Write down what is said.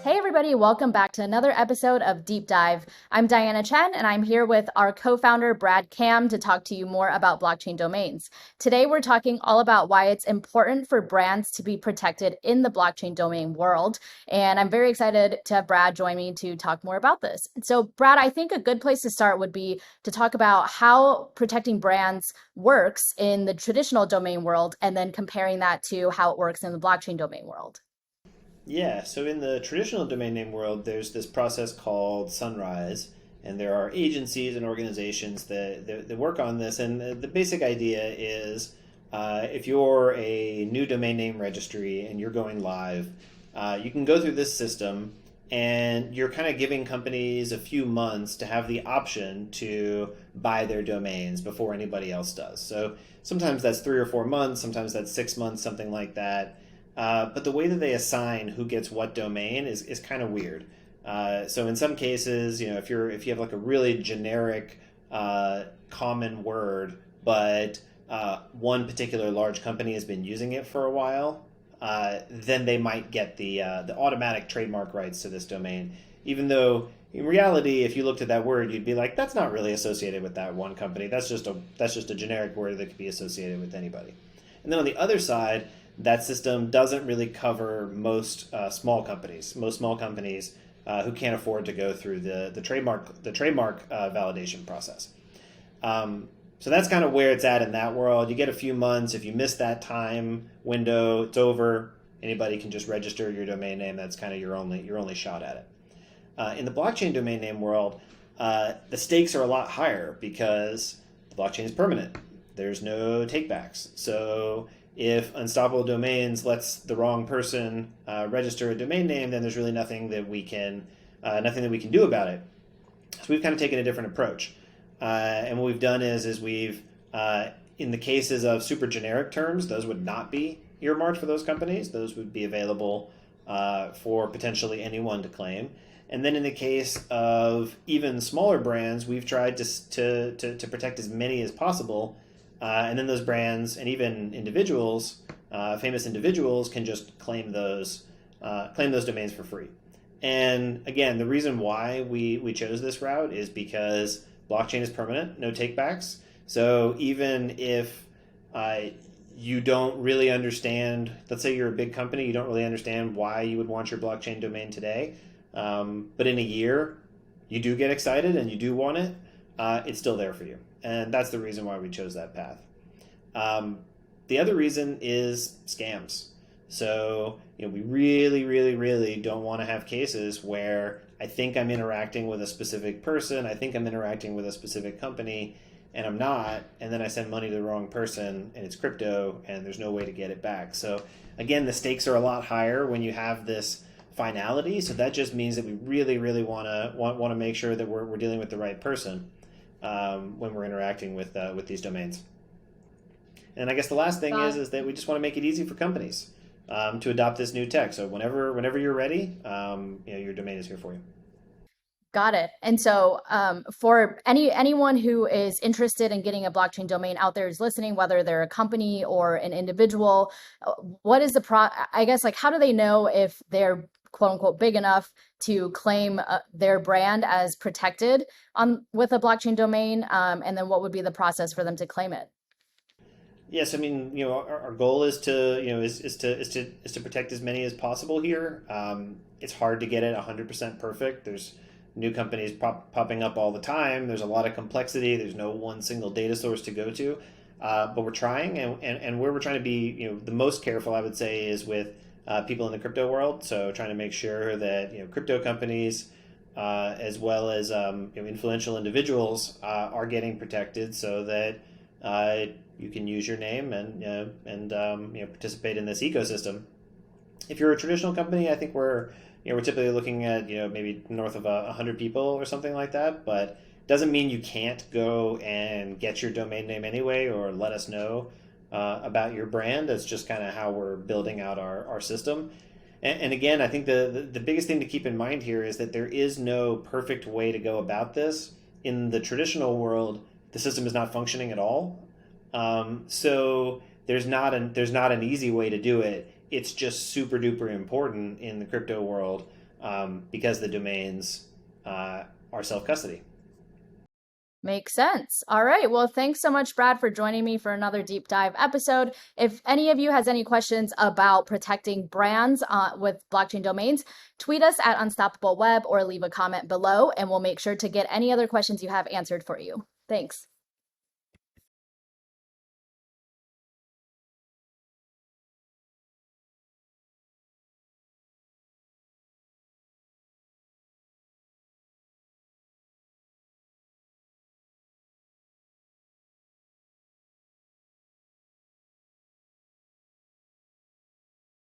Hey, everybody, welcome back to another episode of Deep Dive. I'm Diana Chen, and I'm here with our co founder, Brad Cam, to talk to you more about blockchain domains. Today, we're talking all about why it's important for brands to be protected in the blockchain domain world. And I'm very excited to have Brad join me to talk more about this. So, Brad, I think a good place to start would be to talk about how protecting brands works in the traditional domain world and then comparing that to how it works in the blockchain domain world. Yeah, so in the traditional domain name world, there's this process called Sunrise, and there are agencies and organizations that work on this. And the basic idea is if you're a new domain name registry and you're going live, you can go through this system and you're kind of giving companies a few months to have the option to buy their domains before anybody else does. So sometimes that's 3 or 4 months, sometimes that's 6 months, something like that. But the way that they assign who gets what domain is kind of weird. So in some cases, if you have like a really generic common word, but one particular large company has been using it for a while, then they might get the automatic trademark rights to this domain. Even though in reality, if you looked at that word, you'd be like, that's not really associated with that one company. That's just a generic word that could be associated with anybody. And then on the other side, that system doesn't really cover most small companies. Most small companies who can't afford to go through the trademark validation process. So that's kind of where it's at in that world. You get a few months. If you miss that time window, it's over. Anybody can just register your domain name. That's kind of your only shot at it. In the blockchain domain name world, the stakes are a lot higher because the blockchain is permanent. There's no takebacks. So if Unstoppable Domains lets the wrong person register a domain name, then there's really nothing that we can do about it. So we've kind of taken a different approach, and what we've done is we've in the cases of super generic terms, those would not be earmarked for those companies. Those would be available for potentially anyone to claim. And then in the case of even smaller brands, we've tried to protect as many as possible. And then those brands and even individuals, famous individuals, can just claim those domains for free. And again, the reason why we chose this route is because blockchain is permanent, no takebacks. So even if you don't really understand, let's say you're a big company, you don't really understand why you would want your blockchain domain today, but in a year you do get excited and you do want it, it's still there for you. And that's the reason why we chose that path. The other reason is scams. So, we really, really, really don't want to have cases where I think I'm interacting with a specific person, I think I'm interacting with a specific company, and I'm not, and then I send money to the wrong person, and it's crypto, and there's no way to get it back. So, again, the stakes are a lot higher when you have this finality. So that just means that we really, really want to make sure that we're dealing with the right person when we're interacting with these domains. And I guess the last thing is Got is that we just want to make it easy for companies to adopt this new tech. So whenever you're ready, your domain is here for you. Got it. And so, for anyone who is interested in getting a blockchain domain out there is listening, whether they're a company or an individual, what is the I guess, like, how do they know if they're quote unquote big enough to claim their brand as protected on with a blockchain domain? And then what would be the process for them to claim it? Yes, I mean, our goal is to, is to protect as many as possible here. It's hard to get it 100% perfect. There's new companies popping up all the time. There's a lot of complexity. There's no one single data source to go to. But we're trying, and where we're trying to be, the most careful, I would say, is with people in the crypto world. So trying to make sure that, crypto companies, as well as influential individuals, are getting protected so that you can use your name and participate in this ecosystem. If you're a traditional company, I think we're typically looking at maybe north of 100 people or something like that. But doesn't mean you can't go and get your domain name anyway, or let us know about your brand. That's just kind of how we're building out our system. And again, I think the biggest thing to keep in mind here is that there is no perfect way to go about this. In the traditional world, the system is not functioning at all. So there's not an easy way to do it. It's just super duper important in the crypto world because the domains are self custody. Makes sense. All right. Well, thanks so much, Brad, for joining me for another deep dive episode. If any of you has any questions about protecting brands with blockchain domains, tweet us at Unstoppable Web or leave a comment below, and we'll make sure to get any other questions you have answered for you. Thanks.